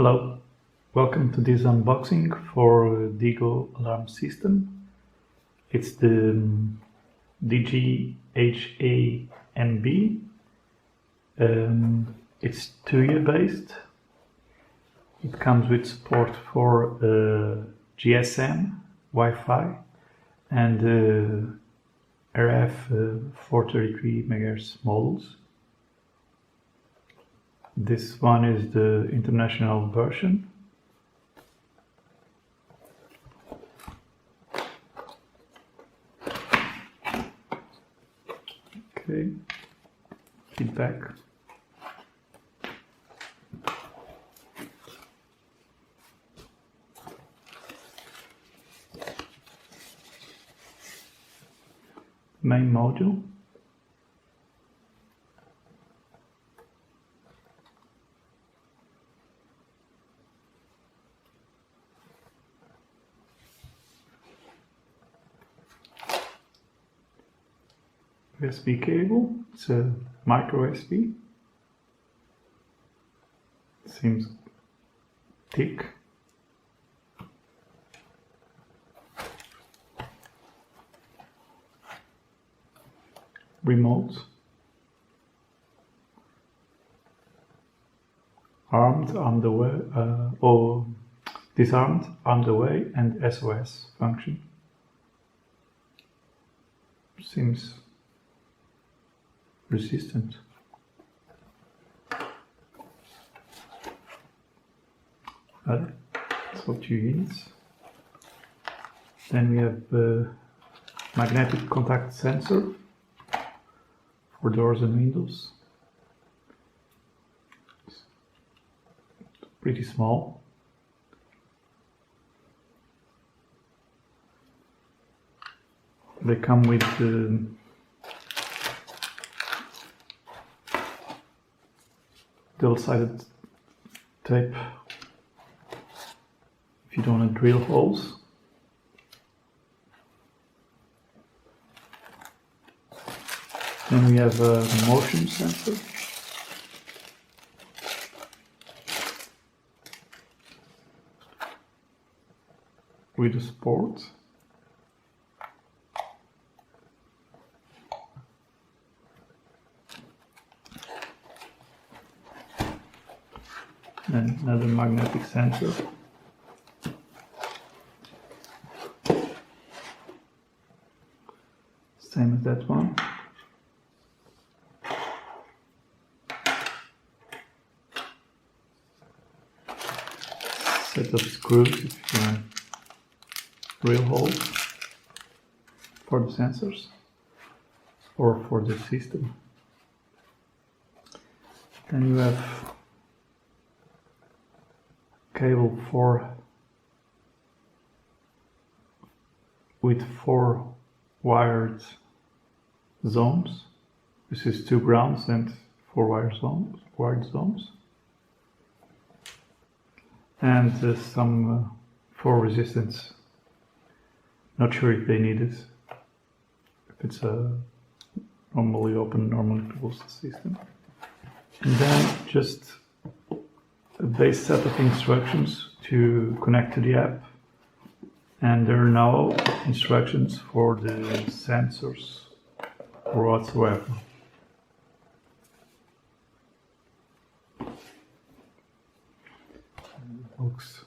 Hello, welcome to this unboxing for Digoo HAMB system. It's the DG-HAMB. It's Tuya based. It comes with support for GSM, Wi-Fi and RF433 modules. This one is the international version. Okay, feedback. Main module. USB cable, it's a micro USB, seems thick. Remote, armed on the way, or disarmed on the way, and SOS function. Seems resistant. That's what you use. Then we have magnetic contact sensor for doors and windows. It's pretty small. They come with double-sided tape if you don't want to drill holes. Then we have a motion sensor. With a support. And another magnetic sensor. Same as that one. Set of screws if you want drill holes for the sensors or for the system. Then you have cable with 4 wired zones. This is 2 grounds and 4 wired zones. And some 4 resistance. Not sure if they need it. If it's a normally open, normally closed system. And then just a base set of instructions to connect to the app, and there are no instructions for the sensors or whatsoever. Looks,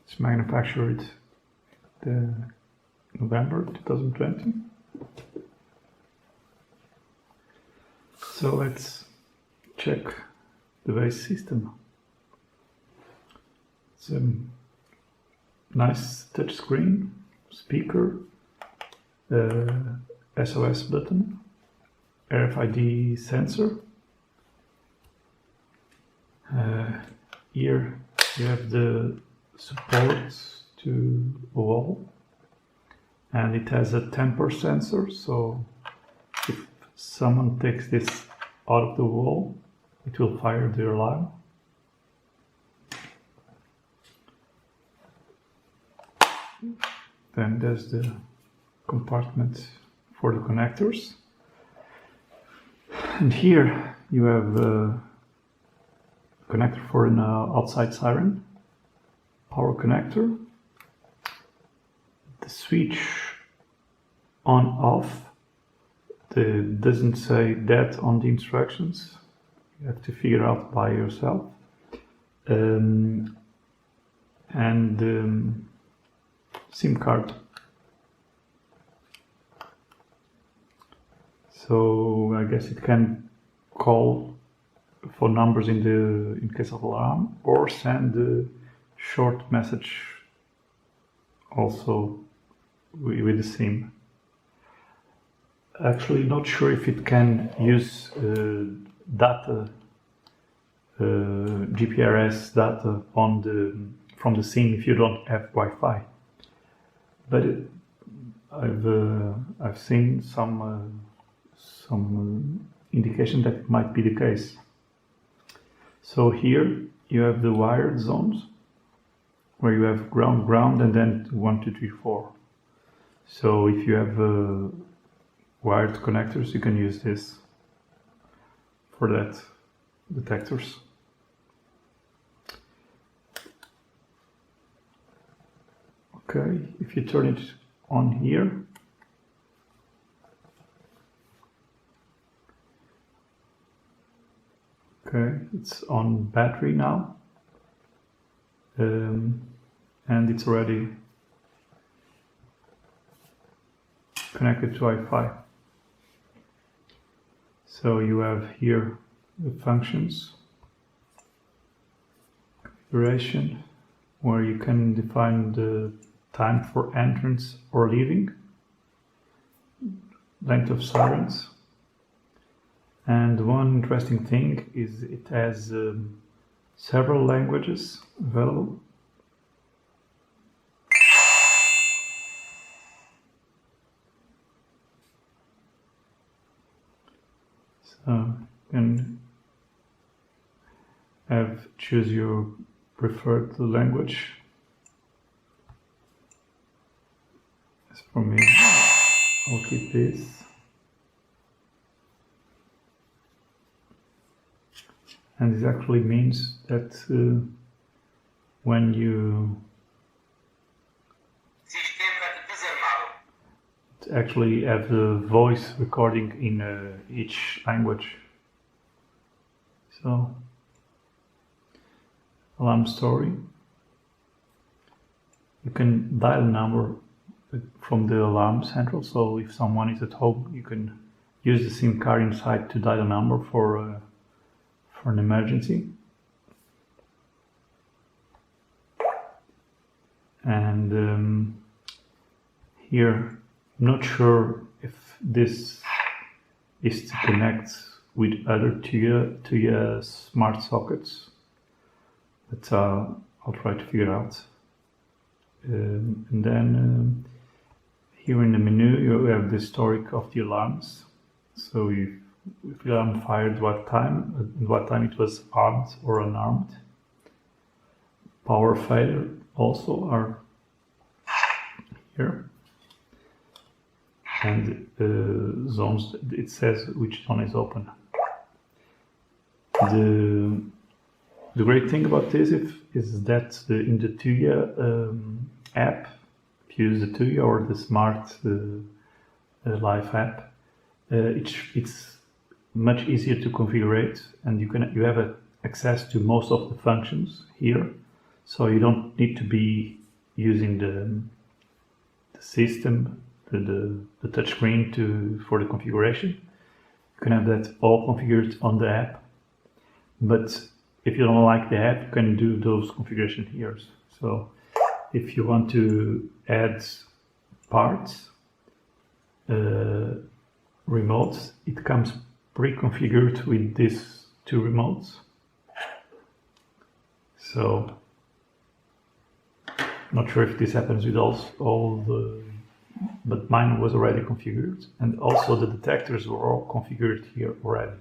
it's manufactured November 2020. So let's check the base system. It's a nice touch screen, speaker, SOS button, RFID sensor. Here you have the support to a wall, and it has a temper sensor, so if someone takes this out of the wall, it will fire the alarm. Then there's the compartment for the connectors. And here you have connector for an outside siren, power connector, the switch on off. It doesn't say that on the instructions, you have to figure out by yourself. And SIM card. So I guess it can call for numbers in case of alarm, or send a short message also with the SIM. Actually, not sure if it can use data, GPRS data from the SIM if you don't have Wi-Fi. But I've seen some indication that it might be the case. So here you have the wired zones, where you have ground, and then 1, 2, 3, 4. So if you have wired connectors, you can use this for that detectors. Okay, if you turn it on here, okay, it's on battery now, and it's already connected to Wi-Fi. So you have here the functions, configuration, where you can define the time for entrance or leaving, length of sirens, and one interesting thing is it has several languages available. So you can choose your preferred language. As for me, I'll keep this. And this actually means that when you actually have the voice recording in each language. So, alarm story. You can dial a number from the alarm central. So if someone is at home, you can use the SIM card inside to dial a number for an emergency. And here, I'm not sure if this is to connect with other Tuya smart sockets, but I'll try to figure out. And then here in the menu you have the historic of the alarms. So if the alarm fired what time it was armed or unarmed. Power failure also are here. And zones, it says which zone is open. The great thing about this is that in the Tuya app, if you use the Tuya or the Smart Life app, it's much easier to configure, and you have access to most of the functions here, so you don't need to be using the system, the touchscreen for the configuration. You can have that all configured on the app, but if you don't like the app, you can do those configuration here. So if you want to add parts, remotes, it comes pre-configured with these two remotes. So not sure if this happens with all the, but mine was already configured, and also the detectors were all configured here already.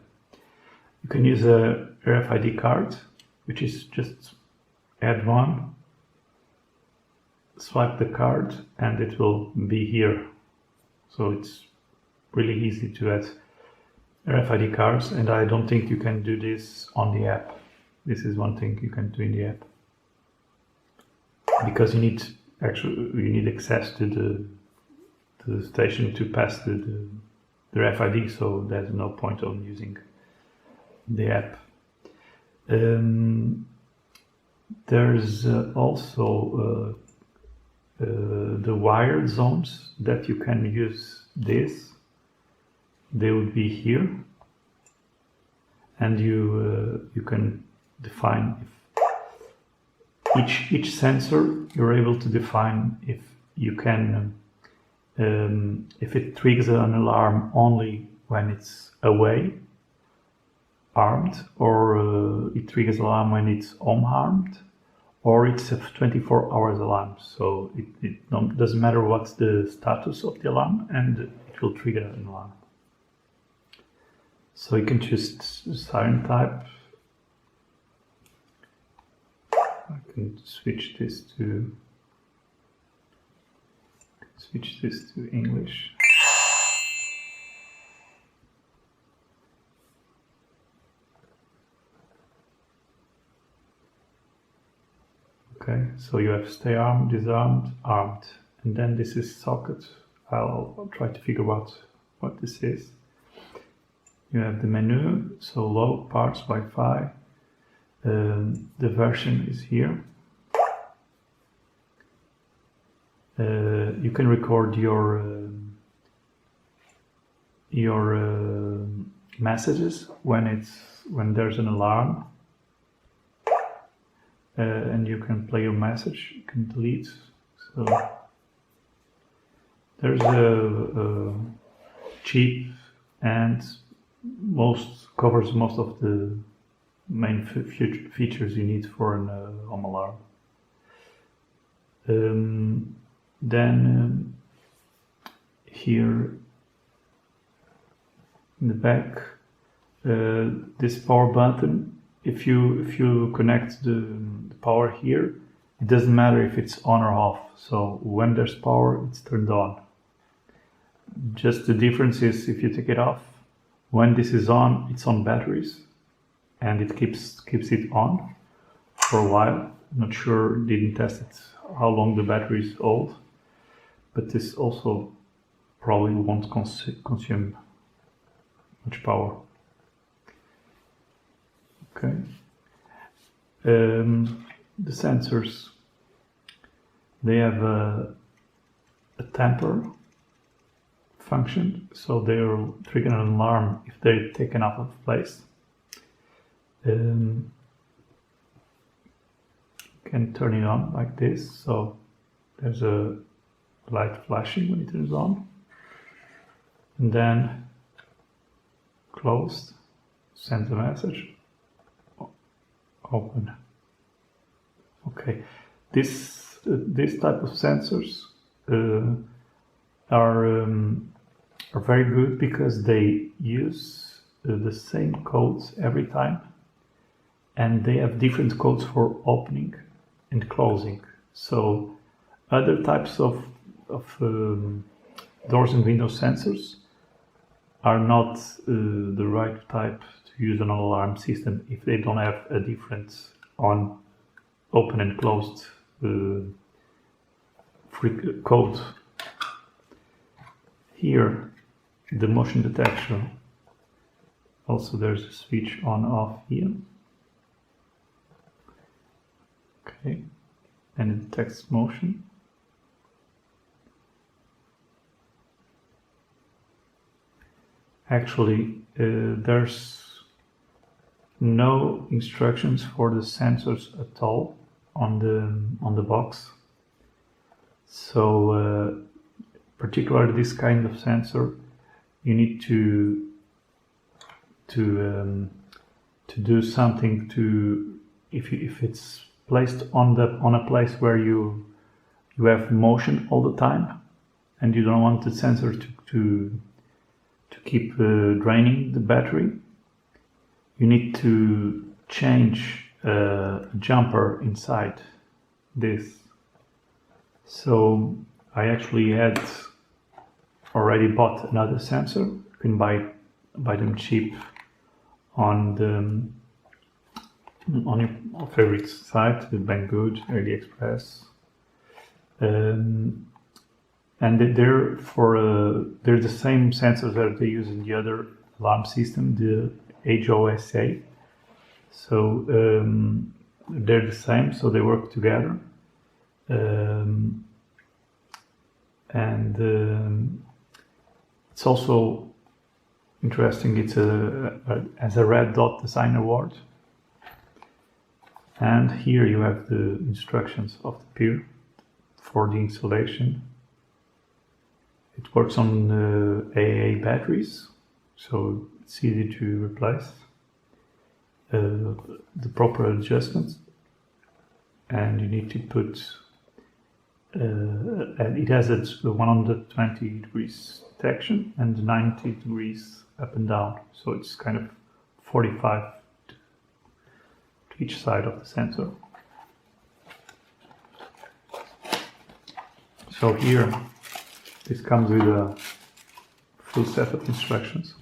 You can use a RFID card, which is just add one, swipe the card, and it will be here. So it's really easy to add RFID cards, and I don't think you can do this on the app. This is one thing you can do in the app, because you need access to the station to pass the RFID, so there's no point on using the app. There's also the wired zones that you can use this. They would be here, and you can define if each sensor you're able to define if you can if it triggers an alarm only when it's away armed, or it triggers alarm when it's home armed, or it's a 24 hours alarm. So it doesn't matter what's the status of the alarm, and it will trigger an alarm. So you can choose siren type. I can switch this to English. Okay, so you have stay armed, disarmed, armed, and then this is socket. I'll try to figure out what this is. You have the menu, so low, parts, Wi-Fi. The version is here. You can record your messages when there's an alarm, and you can play your message. You can delete. So there's a cheap and covers most of the main features you need for an home alarm. Then here in the back, this power button, if you connect the power here, it doesn't matter if it's on or off. So when there's power, it's turned on. Just the difference is if you take it off, when this is on, it's on batteries, and it keeps it on for a while. Not sure, didn't test it how long the battery is old, but this also probably won't consume much power. Okay. The sensors, they have a tamper function, so they'll trigger an alarm if they're taken out of place. Can turn it on like this, so there's a light flashing when it turns on, and then closed, sends a message, open. Okay, this type of sensors are very good because they use the same codes every time, and they have different codes for opening and closing. So other types of doors and window sensors are not the right type to use on an alarm system if they don't have a different on open and closed code. Here, the motion detection, also there's a switch on off here. Okay, and it detects motion. Actually, there's no instructions for the sensors at all on the box. So particularly this kind of sensor, you need to do something to, if it's placed on a place where you have motion all the time, and you don't want the sensor to keep draining the battery, you need to change a jumper inside this. So I actually had already bought another sensor. You can buy them cheap on on your favorite site, the Banggood, AliExpress, and they're the same sensors that they use in the other alarm system, the HOSA. So they're the same, so they work together, it's also interesting. It's as a Red Dot Design Award. And here you have the instructions of the peer for the installation. It works on AA batteries, so it's easy to replace. The proper adjustments, and you need to put and it has a 120 degrees detection and 90 degrees up and down, so it's kind of 45 to each side of the sensor. So here this comes with a full set of instructions.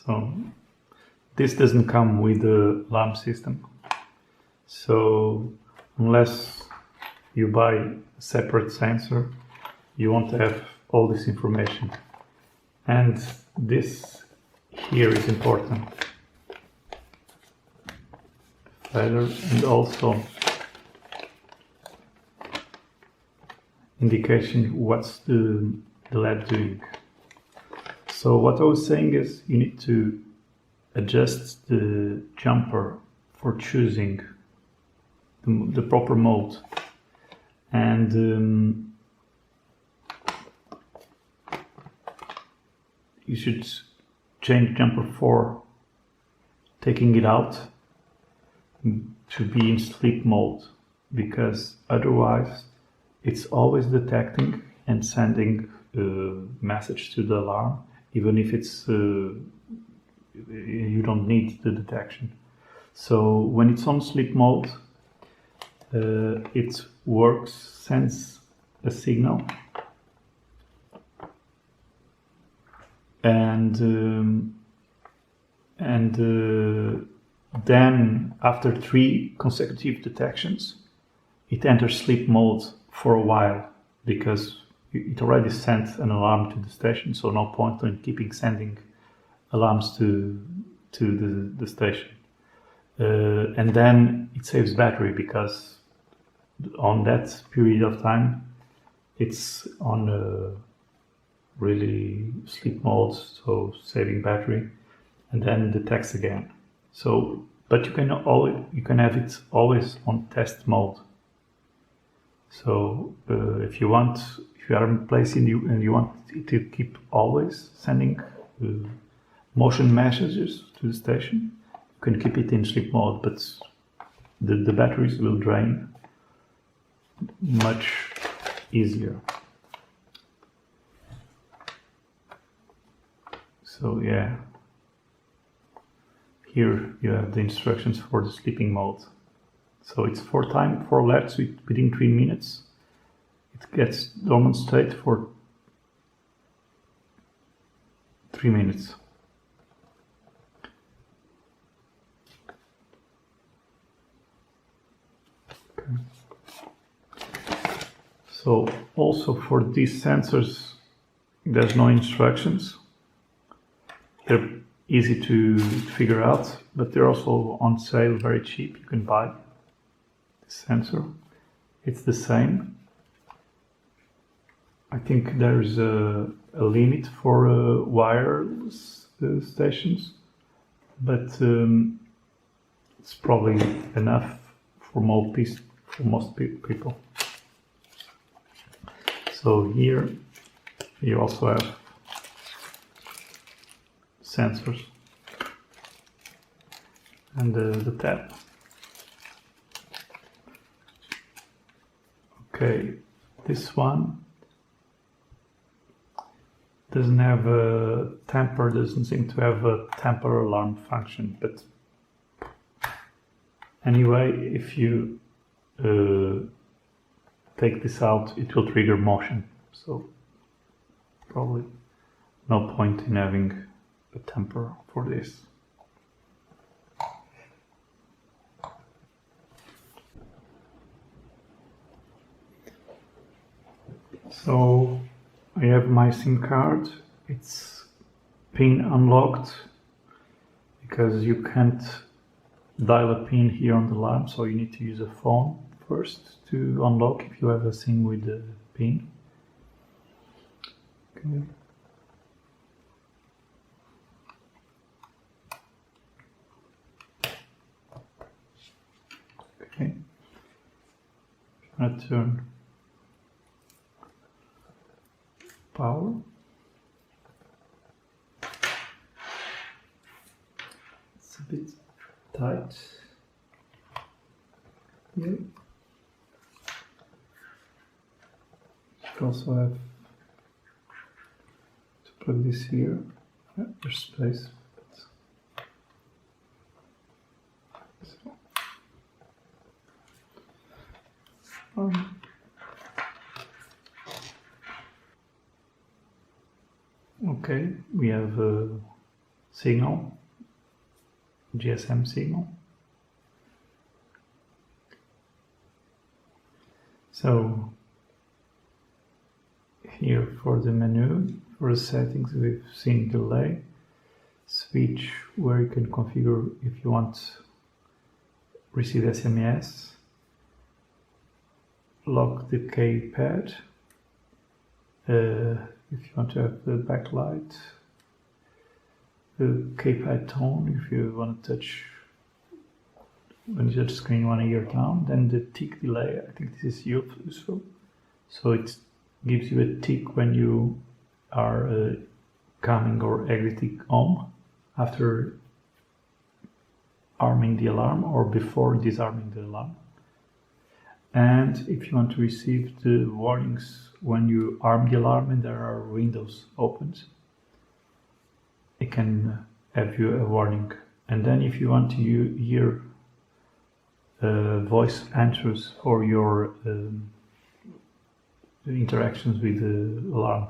So this doesn't come with the alarm system, so unless you buy a separate sensor, you won't have all this information. And this here is important. Failure, and also indication what's the LED doing. So what I was saying is you need to adjust the jumper for choosing the proper mode, and you should change jumper 4, taking it out to be in sleep mode, because otherwise it's always detecting and sending a message to the alarm, even if it's you don't need the detection. So when it's on sleep mode, it works, sends a signal, and then after 3 consecutive detections, it enters sleep mode for a while, because it already sent an alarm to the station, so no point in keeping sending alarms to the station. And then it saves battery, because on that period of time it's on really sleep mode, so saving battery, and then detects again. So, but you can have it always on test mode. So if you are in place and you want it to keep always sending motion messages to the station, you can keep it in sleep mode, but the batteries will drain much easier. So yeah, here you have the instructions for the sleeping mode. So it's 4 alerts within 3 minutes. It gets dormant state for 3 minutes. Okay. So also for these sensors, there's no instructions. They're easy to figure out, but they're also on sale, very cheap. You can buy this sensor. It's the same. I think there's a limit for wireless stations, but it's probably enough for most people. So here you also have sensors and the tab. Okay, this one doesn't have a tamper, doesn't seem to have a tamper alarm function, but Anyway, if you take this out, it will trigger motion, so probably no point in having a temper for this. So I have my SIM card. It's pin unlocked because you can't dial a pin here on the alarm, so you need to use a phone first to unlock if you have a SIM with the pin. Okay. Okay. I'm gonna turn power. It's a bit tight. Yeah. You also have to plug this here. Yeah, there's space. Okay, we have a signal, GSM signal. So here for the menu, for the settings, we've seen delay, switch where you can configure if you want to receive SMS, lock the keypad, if you want to have the backlight, the keypad tone if you want to touch, when you touch the screen you want to hear down, then the tick delay, I think this is useful, so it gives you a tick when you are coming or exiting home after arming the alarm or before disarming the alarm. And if you want to receive the warnings when you arm the alarm and there are windows opened, it can have you a warning. And then if you want to hear voice answers for your interactions with the alarm.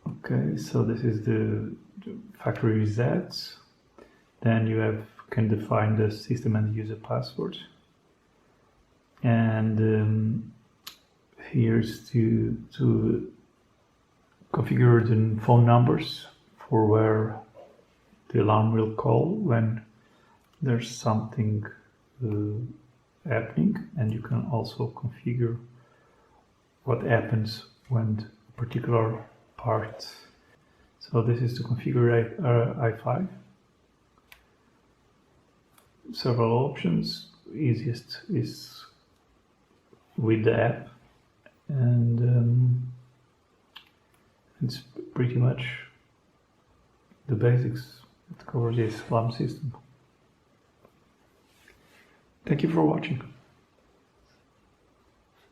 Okay, so this is the factory reset. Then you can define the system and user password. And here's to configure the phone numbers for where the alarm will call when there's something happening, and you can also configure what happens when a particular part. So this is to configure i5. Several options. Easiest is with the app, and it's pretty much the basics that covers this alarm system. Thank you for watching.